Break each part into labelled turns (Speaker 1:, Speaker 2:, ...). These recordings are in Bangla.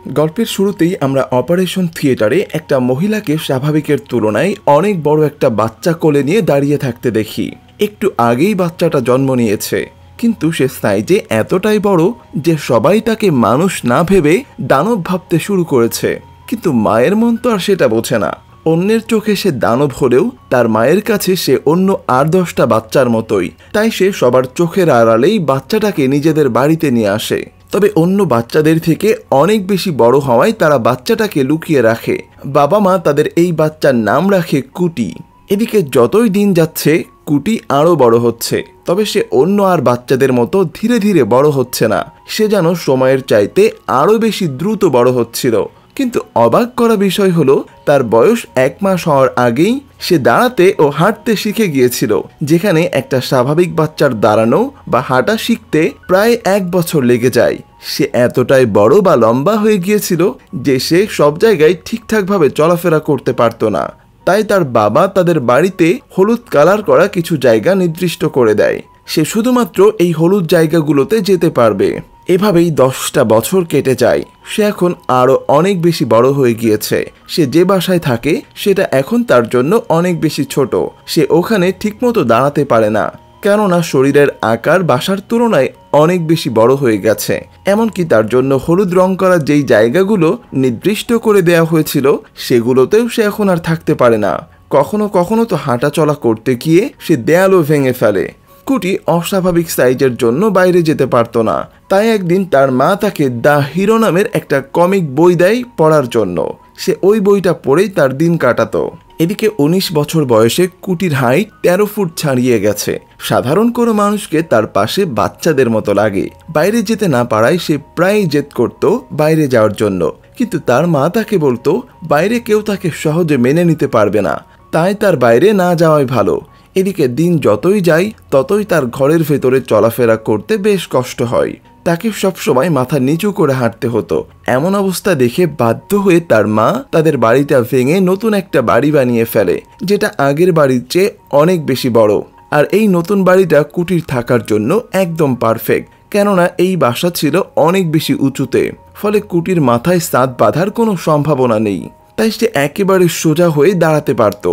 Speaker 1: গল্পের শুরুতেই আমরা অপারেশন থিয়েটারে একটা মহিলাকে স্বাভাবিকের তুলনায় অনেক বড় একটা বাচ্চা কোলে নিয়ে দাঁড়িয়ে থাকতে দেখি। একটু আগেই বাচ্চাটা জন্ম নিয়েছে, কিন্তু সে সাইজে এতটাই বড় যে সবাই তাকে মানুষ না ভেবে দানব ভাবতে শুরু করেছে। কিন্তু মায়ের মন তো আর সেটা বোঝে না। অন্যের চোখে সে দানব হলেও তার মায়ের কাছে সে অন্য ৮-১০টা বাচ্চার মতোই। তাই সে সবার চোখের আড়ালেই বাচ্চাটাকে নিজেদের বাড়িতে নিয়ে আসে। তবে অন্য বাচ্চাদের থেকে অনেক বেশি বড় হওয়ায় তারা বাচ্চাটাকে লুকিয়ে রাখে। বাবা মা তাদের এই বাচ্চার নাম রাখে কুটি। এদিকে যতই দিন যাচ্ছে কুটি আরও বড় হচ্ছে, তবে সে অন্য আর বাচ্চাদের মতো ধীরে ধীরে বড় হচ্ছে না। সে যেন সময়ের চাইতে আরও বেশি দ্রুত বড় হচ্ছিল। কিন্তু অবাক করা বিষয় হলো, তার বয়স ১ মাস হওয়ার আগেই সে দাঁড়াতে ও হাঁটতে শিখে গিয়েছিল, যেখানে একটা স্বাভাবিক বাচ্চার দাঁড়ানো বা হাঁটা শিখতে প্রায় ১ বছর লেগে যায়। সে এতটাই বড় বা লম্বা হয়ে গিয়েছিল যে সে সব জায়গায় ঠিকঠাকভাবে চলাফেরা করতে পারত না। তাই তার বাবা তাদের বাড়িতে হলুদ কালার করা কিছু জায়গা নির্দিষ্ট করে দেয়। সে শুধুমাত্র এই হলুদ জায়গাগুলোতে যেতে পারবে। এভাবেই ১০টা বছর কেটে যায়। সে এখন আরও অনেক বেশি বড় হয়ে গিয়েছে। সে যে বাসায় থাকে সেটা এখন তার জন্য অনেক বেশি ছোট। সে ওখানে ঠিকমতো দাঁড়াতে পারে না, কেননা শরীরের আকার বাসার তুলনায় অনেক বেশি বড় হয়ে গেছে। এমনকি তার জন্য হলুদ রং করা যেই জায়গাগুলো নির্দিষ্ট করে দেওয়া হয়েছিল সেগুলোতেও সে এখন আর থাকতে পারে না। কখনো কখনো তো হাঁটা চলা করতে গিয়ে সে দেয়ালও ভেঙে ফেলে। কুটি অস্বাভাবিক সাইজের জন্য বাইরে যেতে পারত না। তাই একদিন তার মা তাকে দ্য হিরো নামের একটা কমিক বই দেয় পড়ার জন্য। সে ওই বইটা পড়েই তার দিন কাটাতো। এদিকে ১৯ বছর বয়সে কুটির হাইট ১৩ ফুট ছাড়িয়ে গেছে। সাধারণ কোনো মানুষকে তার পাশে বাচ্চাদের মতো লাগে। বাইরে যেতে না পারায় সে প্রায়ই জেদ করত বাইরে যাওয়ার জন্য, কিন্তু তার মা তাকে বলতো বাইরে কেউ তাকে সহজে মেনে নিতে পারবে না, তাই তার বাইরে না যাওয়াই ভালো। এদিকে দিন যতই যায় ততই তার ঘরের ভেতরে চলাফেরা করতে বেশ কষ্ট হয়। তাকে সবসময় মাথা নিচু করে হাঁটতে হতো। এমন অবস্থা দেখে বাধ্য হয়ে তার মা তাদের বাড়িটা ভেঙে নতুন একটা বাড়ি বানিয়ে ফেলে, যেটা আগের বাড়ির চেয়ে অনেক বেশি বড়। আর এই নতুন বাড়িটা কুটির থাকার জন্য একদম পারফেক্ট, কেননা এই বাসা ছিল অনেক বেশি উঁচুতে। ফলে কুটির মাথায় ছাদ বাঁধার কোনো সম্ভাবনা নেই। তাই সে একেবারে সোজা হয়ে দাঁড়াতে পারত,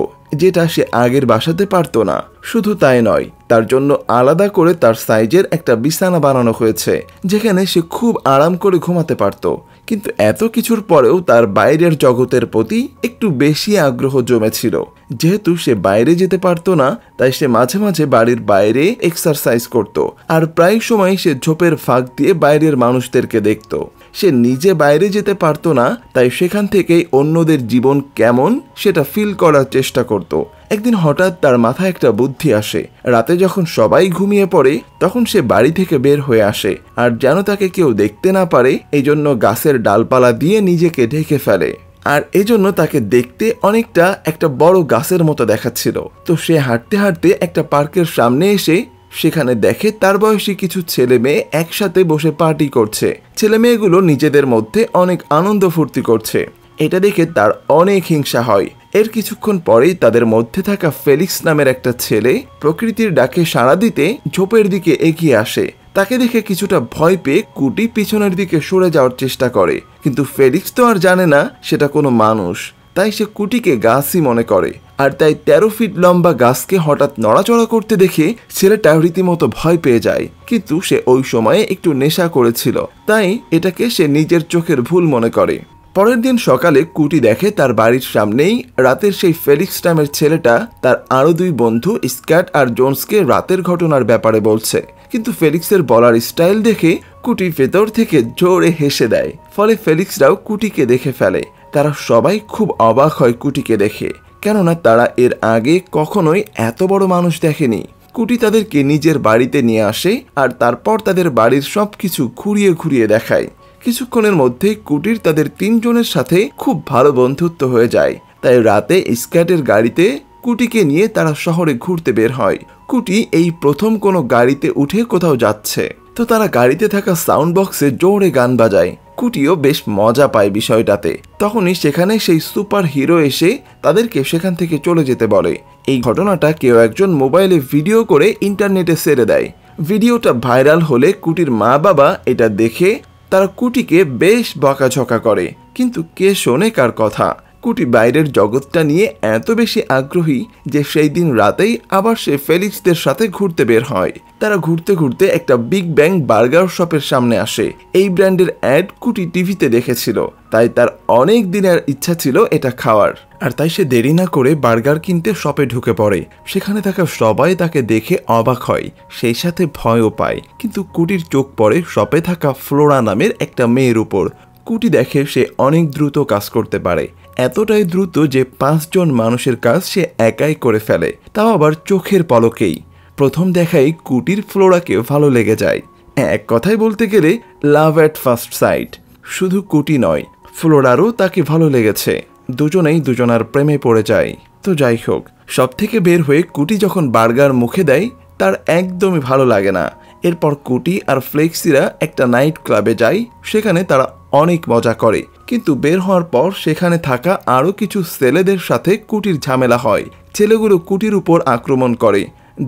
Speaker 1: যেটা সে আগের বাসাতে পারত না। শুধু তাই নয়, তার জন্য আলাদা করে তার সাইজের একটা বিছানা বানানো হয়েছে, যেখানে সে খুব আরাম করে ঘুমাতে পারত। কিন্তু এত কিছুর পরেও তার বাইরের জগতের প্রতি একটু বেশি আগ্রহ জমেছিল। যেহেতু সে বাইরে যেতে পারতো না, তাই সে মাঝে মাঝে বাড়ির বাইরে এক্সারসাইজ করত। আর প্রায় সময় সে ঝোপের ফাঁক দিয়ে বাইরের মানুষদেরকে দেখত। সে নিজে বাইরে যেতে পারতো না, তাই সেখান থেকেই অন্যদের জীবন কেমন সেটা ফিল করার চেষ্টা করত। একদিন হঠাৎ তার মাথায় একটা বুদ্ধি আসে। রাতে যখন সবাই ঘুমিয়ে পড়ে তখন সে বাড়ি থেকে বের হয়ে আসে, আর যেন তাকে কেউ দেখতে না পারে এই জন্য গাছের ডালপালা দিয়ে নিজেকে ঢেকে ফেলে। আর এজন্য তাকে দেখতে অনেকটা একটা বড় গাছের মতো দেখাচ্ছিল। তো সে হাঁটতে হাঁটতে একটা পার্কের সামনে এসে সেখানে দেখে তার বয়সী কিছু ছেলে মেয়ে একসাথে বসে পার্টি করছে। ছেলে মেয়েগুলো নিজেদের মধ্যে অনেক আনন্দ ফুর্তি করছে। এটা দেখে তার অনেক হিংসা হয়। এর কিছুক্ষণ পরেই তাদের মধ্যে থাকা ফেলিক্স নামের একটা ছেলে প্রকৃতির ডাকে সাড়া দিতে ঝোপের দিকে এগিয়ে আসে। তাকে দেখে কিছুটা ভয় পেয়ে কুটি পিছনের দিকে সরে যাওয়ার চেষ্টা করে, কিন্তু ফেলিক্স তো আর জানে না সেটা কোনো মানুষ। তাই সে কুটিকে গাছই মনে করে, আর তাই ১৩ ফিট লম্বা গাছকে হঠাৎ নড়াচড়া করতে দেখে ছেলেটা রীতিমতো ভয় পেয়ে যায়। কিন্তু সে ওই সময়ে একটু নেশা করেছিল, তাই এটাকে সে নিজের চোখের ভুল মনে করে। পরের দিন সকালে কুটি দেখে তার বাড়ির সামনেই রাতের সেই ফেলিক্স নামের ছেলেটা তার আরো ২ বন্ধু স্ক্যাট আর জোন্সকে রাতের ঘটনার ব্যাপারে বলছে। কিন্তু ফেলিক্সের বলার স্টাইল দেখে কুটি ভেতর থেকে জোরে হেসে দেয়। ফলে ফেলিক্সরাও কুটিকে দেখে ফেলে। তারা সবাই খুব অবাক হয় কুটিকে দেখে, কেননা তারা এর আগে কখনোই এত বড় মানুষ দেখেনি। কুটি তাদেরকে নিজের বাড়িতে নিয়ে আসে আর তারপর তাদের বাড়ির সবকিছু ঘুরিয়ে ঘুরিয়ে দেখায়। কিছুক্ষণের মধ্যে কুটির তাদের ৩ জনের সাথে খুব ভালো বন্ধুত্ব হয়ে যায়। তাই রাতে স্ক্যাটের গাড়িতে কুটিকে নিয়ে তারা শহরে ঘুরতে বের হয়। কুটি এই প্রথম কোনো গাড়িতে উঠে কোথাও যাচ্ছে, তো তারা গাড়িতে থাকা সাউন্ড বক্সে জোরে গান বাজায়। কুটিও বেশ মজা পায় বিষয়টাতে। তখনই সেখানে সেই সুপার হিরো এসে তাদেরকে সেখান থেকে চলে যেতে বলে। এই ঘটনাটা কেউ একজন মোবাইলে ভিডিও করে ইন্টারনেটে ছেড়ে দেয়। ভিডিওটা ভাইরাল হলে কুটির মা বাবা এটা দেখে তারা কুটিকে বেশ বকাঝকা করে, কিন্তু কে শোনে কার কথা। কুটি বাইরের জগৎটা নিয়ে এত বেশি আগ্রহী যে সেই দিন রাতেই আবার সে ফেলিক্সদের সাথে ঘুরতে বের হয়। তারা ঘুরতে ঘুরতে একটা বিগ ব্যাং বার্গার শপের সামনে আসে। এই ব্র্যান্ডের অ্যাড কুটি টিভিতে দেখেছিল, তাই তার অনেক দিনের ইচ্ছা ছিল এটা খাওয়ার। আর তাই সে দেরি না করে বার্গার কিনতে শপে ঢুকে পড়ে। সেখানে থাকা সবাই তাকে দেখে অবাক হয়, সেই সাথে ভয়ও পায়। কিন্তু কুটির চোখ পড়ে শপে থাকা ফ্লোরা নামের একটা মেয়ের উপর। কুটি দেখে সে অনেক দ্রুত কাজ করতে পারে, এতটাই দ্রুত যে 5 জন মানুষের কাজ সে একাই করে ফেলে, তাও আবার চোখের পলকেই। প্রথম দেখাই কুটির ফ্লোরাকে ভালো লেগে যায়। এক কথায় বলতে গেলে লাভ অ্যাট ফার্স্ট সাইট। শুধু কুটি নয়, ফ্লোরারও তাকে ভালো লেগেছে। দুজনেই দুজনার প্রেমে পড়ে যায়। তো যাই হোক, সব থেকে বের হয়ে কুটি যখন বার্গার মুখে দেয় তার একদমই ভালো লাগে না। এরপর কুটি আর ফ্লেক্সিরা একটা নাইট ক্লাবে যায়। সেখানে তারা অনেক মজা করে, কিন্তু বের হওয়ার পর সেখানে থাকা আরও কিছু ছেলেদের সাথে কুটির ঝামেলা হয়। ছেলেগুলো কুটির উপর আক্রমণ করে।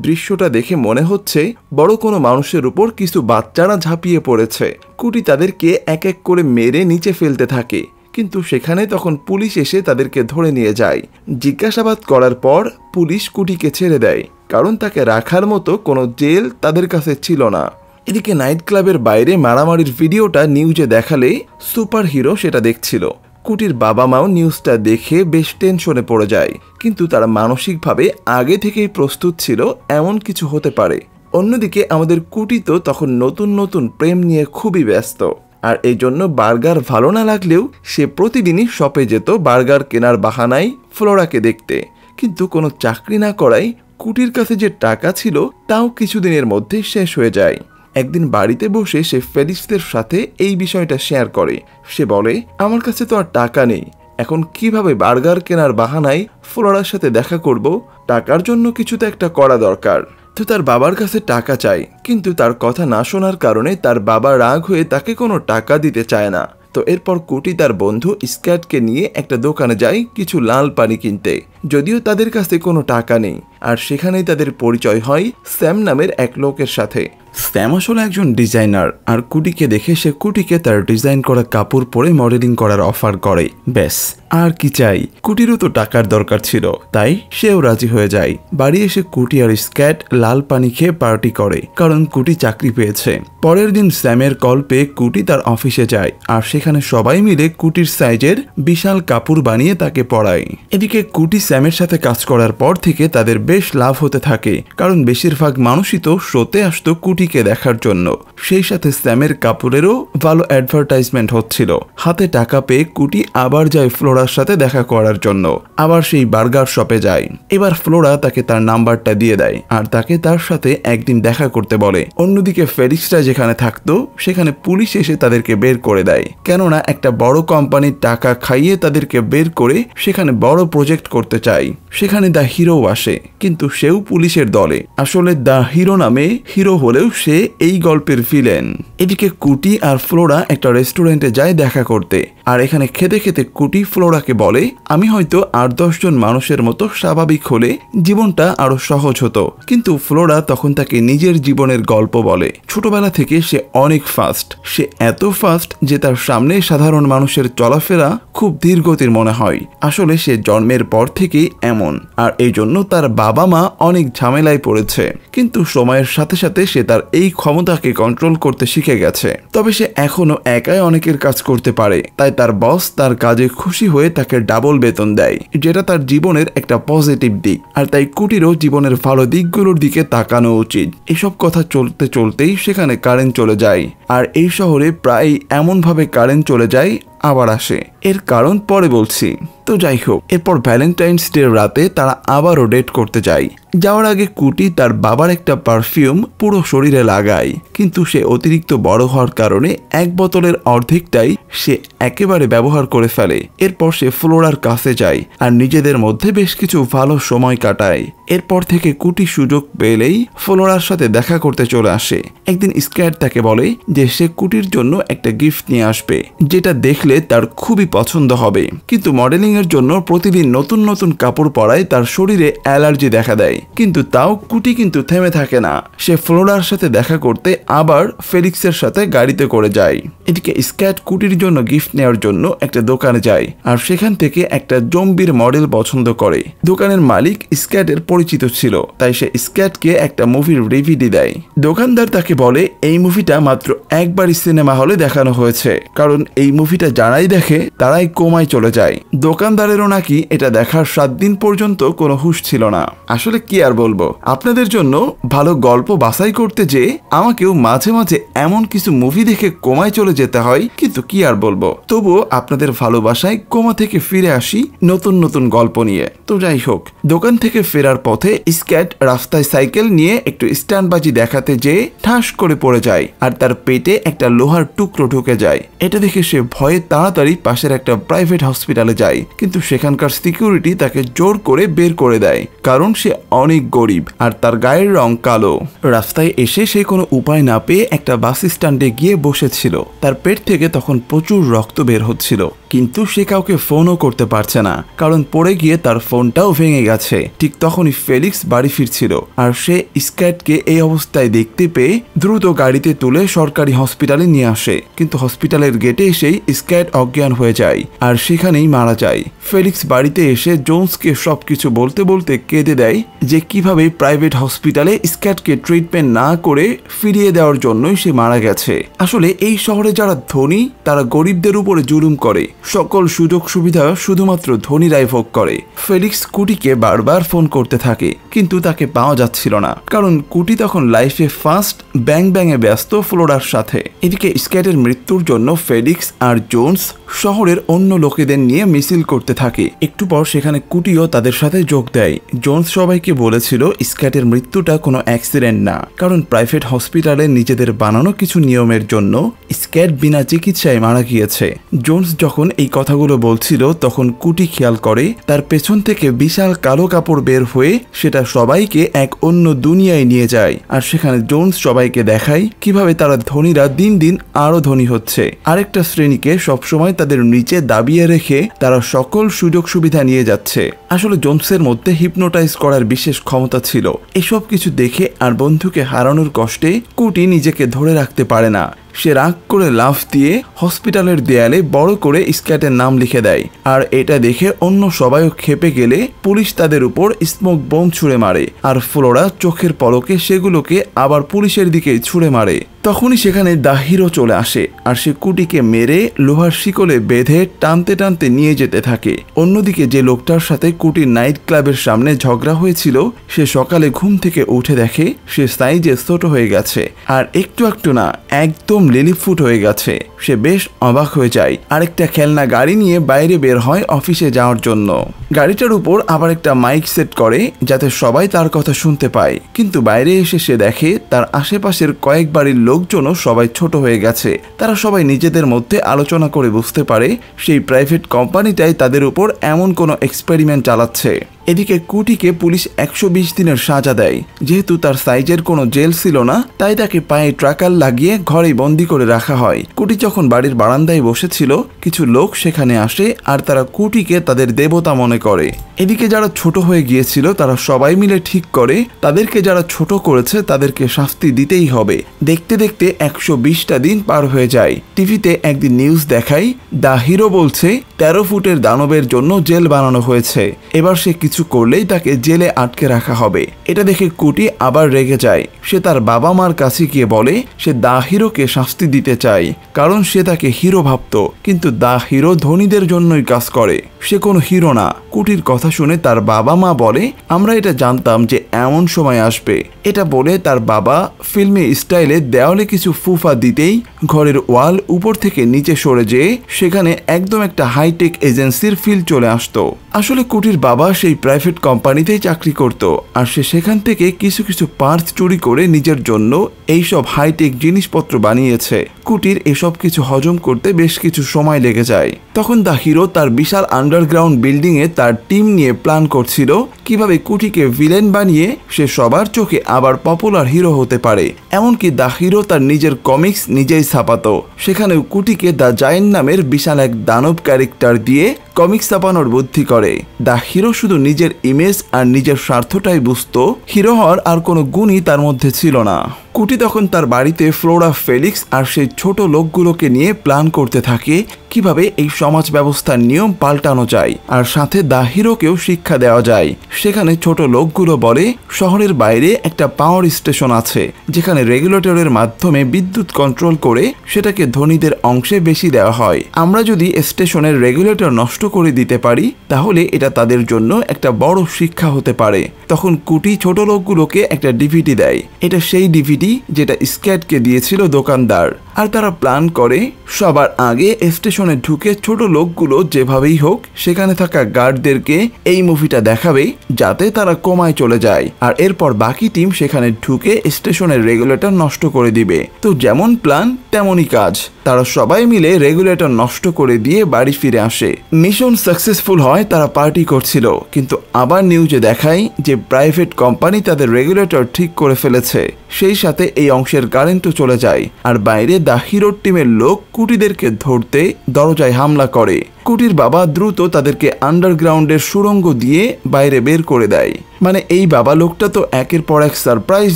Speaker 1: দৃশ্যটা দেখে মনে হচ্ছে বড় কোনো মানুষের উপর কিছু বাচ্চারা ঝাঁপিয়ে পড়েছে। কুটি তাদেরকে এক এক করে মেরে নিচে ফেলতে থাকে, কিন্তু সেখানে তখন পুলিশ এসে তাদেরকে ধরে নিয়ে যায়। জিজ্ঞাসাবাদ করার পর পুলিশ কুটিকে ছেড়ে দেয়, কারণ তাকে রাখার মতো কোনো জেল তাদের কাছে ছিল না। এদিকে নাইট ক্লাবের বাইরে মারামারির ভিডিওটা নিউজে দেখালে সুপার হিরো সেটা দেখছিল। কুটির বাবা মাও নিউজটা দেখে বেশ টেনশনে পড়ে যায়, কিন্তু তারা মানসিকভাবে আগে থেকেই প্রস্তুত ছিল এমন কিছু হতে পারে। অন্যদিকে আমাদের কুটি তো তখন নতুন নতুন প্রেম নিয়ে খুবই ব্যস্ত, আর এই জন্য বার্গার ভালো না লাগলেও সে প্রতিদিনই শপে যেত বার্গার কেনার বাহানায় ফ্লোরাকে দেখতে। কিন্তু কোনো চাকরি না করায় কুটির কাছে যে টাকা ছিল তাও কিছুদিনের মধ্যে শেষ হয়ে যায়। একদিন বাড়িতে বসে সে ফেলিক্সদের সাথে এই বিষয়টা শেয়ার করে। সে বলে, আমার কাছে তো আর টাকা নেই, এখন কিভাবে বার্গার কেনার বাহানায় ফ্লোরার সাথে দেখা করব? টাকার জন্য কিছু তো একটা করা দরকার। তো তার বাবার কাছে টাকা চায়, কিন্তু তার কথা না শোনার কারণে তার বাবা রাগ হয়ে তাকে কোনো টাকা দিতে চায় না। তো এরপর কুটি তার বন্ধু স্ক্যাটকে নিয়ে একটা দোকানে যায় কিছু লাল পানি কিনতে, যদিও তাদের কাছে কোনো টাকা নেই। আর সেখানেই তাদের পরিচয় হয় স্যাম নামের এক লোকের সাথে। স্যাম আসলে একজন ডিজাইনার, আর কুটিকে দেখে সে কুটিকে তার ডিজাইন করা কাপড় পরে মডেলিং করার অফার করে। ব্যাস, আর কি চাই? কুটিরও তো টাকার দরকার ছিল, তাই সেও রাজি হয়ে যায়। বাড়ি এসে কুটি আর স্ক্যাট লাল পানি খেয়ে পার্টি করে, কারণ কুটি চাকরি পেয়েছে। পরের দিন স্যামের কল পেয়ে কুটি তার অফিসে যায়, আর সেখানে সবাই মিলে কুটির সাইজের বিশাল কাপড় বানিয়ে তাকে পরায়। এদিকে কুটি স্যামের সাথে কাজ করার পর থেকে তাদের বেশ লাভ হতে থাকে, কারণ বেশিরভাগ মানুষই তো শোতে আসতো কুটিকে দেখার জন্য। সেই সাথে স্যামের কাপড়েরও ভালো অ্যাডভার্টাইজমেন্ট হচ্ছিল। হাতে টাকা পেয়ে কুটি আবার যায় ফ্লোরার সাথে দেখা করার জন্য। আবার সেই বার্গার শপে যায়। এবার ফ্লোরা তাকে তার নাম্বারটা দিয়ে দেয়, আর তাকে তার সাথে একদিন দেখা করতে বলে। অন্যদিকে ফেলিক্সরা যেখানে থাকতো সেখানে পুলিশ এসে তাদেরকে বের করে দেয়, কেননা একটা বড় কোম্পানির টাকা খাইয়ে তাদেরকে বের করে সেখানে বড় প্রজেক্ট করতে চায়। সেখানে দ্য হিরো আসে, কিন্তু সেও পুলিশের দলে। আসলে দ্য হিরো নামে হিরো হলেও সে এই গল্পের ভিলেন। এদিকে কুটি আর ফ্লোরা একটা রেস্টুরেন্টে যায় দেখা করতে, আর এখানে খেতে খেতে কুটি ফ্লোরাকে বলে, আমি হয়তো 8-10 জন মানুষের মতো স্বাভাবিক হলে জীবনটা আরো সহজ হতো। কিন্তু ফ্লোরা তখন তাকে নিজের জীবনের গল্প বলে। ছোটবেলা থেকে সে অনেক ফাস্ট, সে এত ফাস্ট যে তার সামনে সাধারণ মানুষের চলাফেরা খুব ধীরগতির মনে হয়। আসলে সে জন্মের পর থেকেই এমন, আর এই জন্য তার বাবা মা অনেক ঝামেলায় পড়েছে। কিন্তু সময়ের সাথে সাথে সে তার এই ক্ষমতাকে কন্ট্রোল করতে শিখে গেছে। তবে সে এখনো একাই অনেকের কাজ করতে পারে, তাই তার বস তার কাজে খুশি হয়ে তাকে ডাবল বেতন দেয়, যেটা তার জীবনের একটা পজিটিভ দিক। আর তাই কুটিরও জীবনের ভালো দিকগুলোর দিকে তাকানো উচিত। এসব কথা চলতে চলতেই সেখানে কারেন্ট চলে যায়, আর এই শহরে প্রায় এমনভাবে কারেন্ট চলে যায় আবার আসে। এর কারণ পরে বলছি। তো যাই হোক, এরপর ভ্যালেন্টাইন্স ডে রাতে তারা আবারও ডেট করতে যায়। যাওয়ার আগে কুটি তার বাবার একটা পারফিউম পুরো শরীরে লাগায়, কিন্তু সে অতিরিক্ত বড় হওয়ার কারণে এক বোতলের অর্ধেকটাই সে একেবারে ব্যবহার করে ফেলে। এরপর সে ফ্লোরার কাছে যায় আর নিজেদের মধ্যে বেশ কিছু ভালো সময় কাটায়। এরপর থেকে কুটি সুযোগ পেলেই ফ্লোরার সাথে দেখা করতে চলে আসে। একদিন স্ক্যাট তাকে বলে যে সে কুটির জন্য একটা গিফট নিয়ে আসবে, যেটা দেখলে দেখলে তার খুবই পছন্দ হবে। কিন্তু মডেলিং এর জন্য প্রতিদিন নতুন নতুন কাপড় পরায় তার শরীরে অ্যালার্জি দেখা দেয়। কিন্তু তাও কুটি কিন্তু থেমে থাকে না। সে ফ্লোরার সাথে দেখা করতে আবার ফেলিক্সের সাথে গাড়িতে করে যায়। এদিকে স্ক্যাট কুটির জন্য গিফট নেওয়ার জন্য একটা দোকানে যায় আর সেখান থেকে একটা জম্বির মডেল পছন্দ করে। দোকানের মালিক স্ক্যাটের পরিচিত ছিল, তাই সে স্ক্যাটকে একটা মুভির ডিভিডি দেয়। দোকানদার তাকে বলে এই মুভিটা মাত্র একবারই সিনেমা হলে দেখানো হয়েছে, কারণ এই মুভিটা যারাই দেখে তারাই কোমায় চলে যায়। দোকানদারেরও নাকি এটা দেখার 7 দিন পর্যন্ত কোনো হুঁশ ছিল না। আসলে কি আর বলবো, আপনাদের জন্য ভালো গল্প বাছাই করতে যে আমাকেও মাঝে মাঝে এমন কিছু মুভি দেখে কোমায় চলে যেতে হয়, কিন্তু কি আর বলবো, তবুও আপনাদের ভালোবাসায় কোমা থেকে ফিরে আসি নতুন নতুন গল্প নিয়ে। তো যাই হোক, দোকান থেকে ফেরার পথে স্ক্যাট রাস্তায় সাইকেল নিয়ে একটু স্ট্যান্ডবাজি দেখাতে যেয়ে ঠাস করে পড়ে যায় আর তার পেটে একটা লোহার টুকরো ঢুকে যায়। এটা দেখে সে ভয়ে তাড়াতাড়ি পাশের একটা প্রাইভেট হসপিটালে যায়, কিন্তু সেখানকার সিকিউরিটি তাকে জোর করে বের করে দেয়, কারণ সে অনেক গরিব আর তার গায়ের রং কালো। রাস্তায় এসে সে কোনো উপায় না পেয়ে একটা বাস স্ট্যান্ডে গিয়ে বসেছিল। তার পেট থেকে তখন প্রচুর রক্ত বের হচ্ছিল, কিন্তু সে কাউকে ফোনও করতে পারছে না, কারণ পড়ে গিয়ে তার ফোনটাও ভেঙে গেছে। ঠিক তখনই ফেলিক্স বাড়ি ফিরছিল আর সে স্ক্যাটকে এই অবস্থায় দেখতে পেয়ে দ্রুত গাড়িতে তুলে সরকারি হসপিটালে নিয়ে আসে। কিন্তু হসপিটালের গেটে এসেই স্ক্যাট অজ্ঞান হয়ে যায় আর সেখানেই মারা যায়। ফেলিক্স বাড়িতে এসে জোন্সকে সবকিছু বলতে বলতে কেঁদে দেয় যে কিভাবে প্রাইভেট হসপিটালে স্ক্যাটকে ট্রিটমেন্ট না করে ফিরিয়ে দেওয়ার জন্যই সে মারা গেছে। আসলে এই শহরে যারা ধনী তারা গরিবদের উপরে জুলুম করে, সকল সুযোগ সুবিধা শুধুমাত্র ধনীরাই ভোগ করে। ফেলিক্স কুটিকে বারবার ফোন করতে থাকে, কিন্তু তাকে পাওয়া যাচ্ছিল না, কারণ কুটি তখন লাইফে ফার্স্ট ব্যাং ব্যাঙে ব্যস্ত ফ্লোরার সাথে। এদিকে স্ক্যাটের মৃত্যুর জন্য ফেলিক্স আর জোন্স শহরের অন্য লোকেদের নিয়ে মিছিল করতে থাকে। একটু পর সেখানে কুটিও তাদের সাথে যোগ দেয়। জোন্স সবাইকে বলেছিল স্ক্যাটের মৃত্যুটা কোনো অ্যাক্সিডেন্ট না, কারণ প্রাইভেট হসপিটালে নিজেদের বানানো কিছু নিয়মের জন্য স্ক্যাট বিনা চিকিৎসায় মারা গিয়েছে। জোন্স যখন এই কথাগুলো বলছিল তখন কুটি খেয়াল করে তার পেছন থেকে বিশাল কালো কাপড় বের হয়ে সেটা সবাইকে এক অন্য দুনিয়ায় নিয়ে যায়। আর সেখানে জোন্স সবাইকে দেখায় কিভাবে তারা ধনীরা দিন দিন আরো ধনী হচ্ছে, আরেকটা শ্রেণীকে সবসময় তাদের নিচে দাবিয়ে রেখে তারা সকল সুযোগ সুবিধা নিয়ে যাচ্ছে। আসলে জোন্সের মধ্যে হিপনোটাইজ করার বিশেষ ক্ষমতা ছিল। এসব কিছু দেখে আর বন্ধুকে হারানোর কষ্টে কুটি নিজেকে ধরে রাখতে পারে না। সে রাগ করে লাফ দিয়ে হসপিটালের দেয়ালে বড় করে স্ক্যাটের নাম লিখে দেয়। আর এটা দেখে অন্য সবাইও ক্ষেপে গেলে পুলিশ তাদের উপর স্মোক বোম ছুঁড়ে মারে আর ফ্লোরা চোখের পলকে সেগুলোকে আবার পুলিশের দিকে ছুঁড়ে মারে। তখনই সেখানে দা হিরো চলে আসে আর সে কুটিকে মেরে লোহার শিকলে বেঁধে টানতে টানতে নিয়ে যেতে থাকে। অন্যদিকে যে লোকটার সাথে কুটির নাইট ক্লাবের সামনে ঝগড়া হয়েছিল সে সকালে ঘুম থেকে উঠে দেখে সে সাইজে ছোট হয়ে গেছে আর একটু একটু না একদম লিলিফুট হয়ে গেছে। সে বেশ অবাক হয়ে যায়। আরেকটা খেলনা গাড়ি নিয়ে বাইরে বের হয় অফিসে যাওয়ার জন্য। গাড়িটার উপর আবার একটা মাইক সেট করে যাতে সবাই তার কথা শুনতে পায়, কিন্তু বাইরে এসে সে দেখে তার আশেপাশের কয়েক বাড়ির লোকজনও সবাই ছোট হয়ে গেছে। তারা সবাই নিজেদের মধ্যে আলোচনা করে বুঝতে পারে সেই প্রাইভেট কোম্পানিটাই তাদের উপর এমন কোনো এক্সপেরিমেন্ট চালাচ্ছে। এদিকে কুটিকে পুলিশ 120 দিনের সাজা দেয়। যেহেতু তার সাইজের কোনো জেল ছিল না, তাই তাকে পায়ে ট্রাকার লাগিয়ে ঘরেই বন্দি করে রাখা হয়। কুটি যখন বাড়ির বারান্দায় বসেছিল কিছু লোক সেখানে আসে আর তারা কুটিকে তাদের দেবতা মনে করে। এদিকে যারা ছোট হয়ে গিয়েছিল তারা সবাই মিলে ঠিক করে তাদেরকে যারা ছোট করেছে তাদেরকে শাস্তি দিতেই হবে। দেখতে দেখতে 120টা দিন পার হয়ে যায়। টিভিতে একদিন নিউজ দেখায় দা হিরো বলছে 13 ফুটের দানবের জন্য জেল বানানো হয়েছে, এবার সে কিছু করলেই তাকে জেলে আটকে রাখা হবে। এটা দেখে কুটি আবার রেগে যায়। সে তার বাবা মার কাছে গিয়ে বলে সে দা হিরোকে শাস্তি দিতে চায়, কারণ সে তাকে হিরো ভাবত, কিন্তু দা হিরো ধনীদের জন্যই কাজ করে, সে কোনো হিরো না। কুটির কথা শুনে তার বাবা মা বলে আমরা এটা জানতাম যে এমন সময় আসবে। এটা বলে তার বাবা ফিল্মি স্টাইলে দেওয়ালে কিছু ফুফা দিতেই ঘরের ওয়াল উপর থেকে নিচে সরে যেয়ে সেখানে একদম একটা হাইটেক এজেন্সির ফিল চলে আসতো। আসলে কুটির বাবা সেই প্রাইভেট কোম্পানিতেই চাকরি করত আর সে সেখান থেকে কিছু কিছু পার্টস চুরি করে নিজের জন্য এইসব হাইটেক জিনিসপত্র বানিয়েছে। কুটির এসব কিছু হজম করতে বেশ কিছু সময় লেগে যায়। তখন দা হিরো তার বিশাল আন্ডারগ্রাউন্ড বিল্ডিং এ তার টিম নিয়ে প্ল্যান করছিল কিভাবে কুটিকে ভিলেন বানিয়ে সে সবার চোখে আবার পপুলার হিরো হতে পারে। এমনকি দা হিরো তার নিজের কমিক্স নিজেই ছাপাতো। সেখানেও কুটিকে দ্য জায়েন্ট নামের বিশাল এক দানব ক্যারেক্টার দিয়ে কমিক্স ছাপানোর বুদ্ধি করে। দ্য হিরো শুধু নিজের ইমেজ আর নিজের স্বার্থটাই বুঝতো, হিরো হওয়ার আর কোনো গুণই তার মধ্যে ছিল না। কুটি তখন তার বাড়িতে ফ্লোরা, ফেলিক্স আর সেই ছোট লোকগুলোকে নিয়ে প্ল্যান করতে থাকে কিভাবে এই সমাজ ব্যবস্থার নিয়ম পাল্টানো যায় আর সাথে দ্য হিরোকেও শিক্ষা দেওয়া যায়। সেখানে ছোট লোকগুলো বলে শহরের বাইরে একটা পাওয়ার স্টেশন আছে যেখানে রেগুলেটরের মাধ্যমে বিদ্যুৎ কন্ট্রোল করে সেটাকে ধনীদের অংশে বেশি দেওয়া হয়। আমরা যদি স্টেশনের রেগুলেটর নষ্ট করে দিতে পারি তাহলে এটা তাদের জন্য একটা বড় শিক্ষা হতে পারে। তখন কুটি ছোট লোকগুলোকে একটা ডিভিডি দেয়। এটা সেই ডিভিডি যেটা স্ক্যাটকে দিয়েছিল দোকানদার। আর তারা প্ল্যান করে সবার আগে স্টেশনে ঢুকে ছোট লোকগুলো যেভাবেই হোক সেখানে থাকা গার্ডদেরকে এই মুভিটা দেখাবে যাতে তারা কোমায় চলে যায়। আর এরপর বাকি টিম সেখানে ঢুকে স্টেশনের রেগুলেটর নষ্ট করে দিবে। তো যেমন প্ল্যান তেমনই কাজ। তারা সবাই মিলে রেগুলেটর নষ্ট করে দিয়ে বাড়ি ফিরে আসে। মিশন সাকসেসফুল হয়, তারা পার্টি করছিল, কিন্তু আবার নিউজে দেখায় যে প্রাইভেট কোম্পানি তাদের রেগুলেটর ঠিক করে ফেলেছে। সেই সাথে এই অংশের কারেন্টও চলে যায়। আর বাইরে দ্য হিরো টিমের লোক কুটিদেরকে ধরতে দরজায় হামলা করে। কুটির বাবা দ্রুত তাদেরকে আন্ডারগ্রাউন্ডের সুড়ঙ্গ দিয়ে বাইরে বের করে দেয়। মানে এই বাবা লোকটা তো একের পর এক সারপ্রাইজ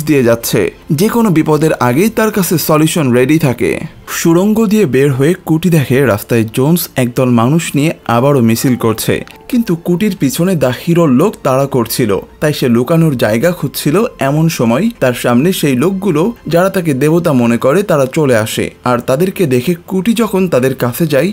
Speaker 1: দিয়ে যাচ্ছে, যে কোনো বিপদের আগেই তার কাছে সলিউশন রেডি থাকে। সুড়ঙ্গ দিয়ে বের হয়ে কুটি দেখে রাস্তায় জোন্স একদল মানুষ নিয়ে আবারও মিছিল করছে, কিন্তু কুটির পিছনে দ্য হিরোর লোক তাড়া করছিল, তাই সে লুকানোর জায়গা খুঁজছিল। এমন সময় তার সামনে সেই লোকগুলো যারা তাকে দেবতা মনে করে তারা চলে আসে। আর তাদেরকে দেখে কুটি যখন তাদের কাছে যায়,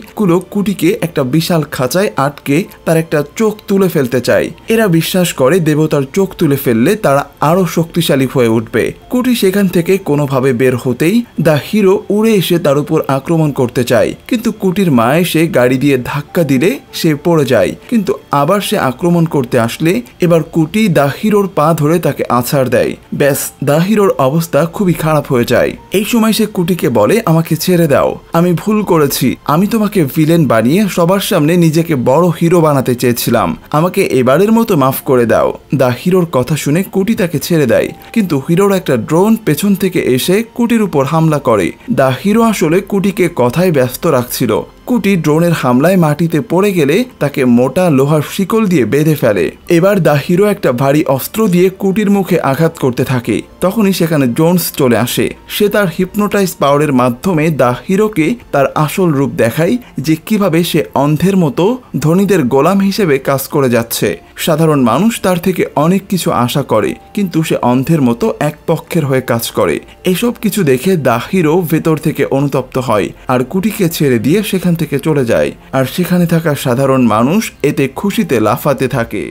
Speaker 1: কুটিকে একটা বিশাল খাঁচায় আটকে তার একটা চোখ তুলে ফেলতে চায়। এরা বিশ্বাস করে দেবতার চোখ তুলে ফেললে তারা আরো শক্তিশালী হয়ে উঠবে। কুটি সেখান থেকে কোনোভাবে বের হতেই দ্য হিরো উড়ে এসে তার উপর আক্রমণ করতে চায়, কিন্তু কুটির মা এসে গাড়ি দিয়ে ধাক্কা দিলে সে পড়ে যায়। কিন্তু আবার সে আক্রমণ করতে আসলে এবার কুটি দ্য হিরোর পা ধরে তাকে আছাড় দেয়। ব্যাস, দ্য হিরোর অবস্থা খুবই খারাপ হয়ে যায়। এই সময় সে কুটিকে বলে, আমাকে ছেড়ে দাও, আমি ভুল করেছি, আমি তোমাকে ভিলেন বানিয়ে সবার সামনে নিজেকে বড় হিরো বানাতে চেয়েছিলাম, আমাকে এবারের মতো মাফ করে দাও। দ্য হিরোর কথা শুনে কুটি তাকে ছেড়ে দেয়, কিন্তু হিরোর একটা ড্রোন পেছন থেকে এসে কুটির উপর হামলা করে। দ্য হিরো আসলে কুটিকে কথায় ব্যস্ত রাখছিল। কুটি ড্রোনের হামলায় মাটিতে পড়ে গেলে তাকে মোটা লোহার শিকল দিয়ে বেঁধে ফেলে। এবার দ্য হিরো একটা ভারী অস্ত্র দিয়ে কুটির মুখে আঘাত করতে থাকে। তখনই সেখানে জোন্স চলে আসে। সে তার হিপনোটাইজ পাওয়ারের মাধ্যমে দ্য হিরোকে তার আসল রূপ দেখায়, যে কিভাবে সে অন্ধের মতো ধনীদের গোলাম হিসেবে কাজ করে যাচ্ছে। সাধারণ মানুষ তার থেকে অনেক কিছু আশা করে, কিন্তু সে অন্ধের মতো এক পক্ষের হয়ে কাজ করে। এসব কিছু দেখে দ্য হিরো ভেতর থেকে অনুতপ্ত হয় আর কুটিকে ছেড়ে দিয়ে সেখান থেকে চলে যায়। আর সেখানে থাকা সাধারণ মানুষ এতে খুশিতে লাফাতে থাকে।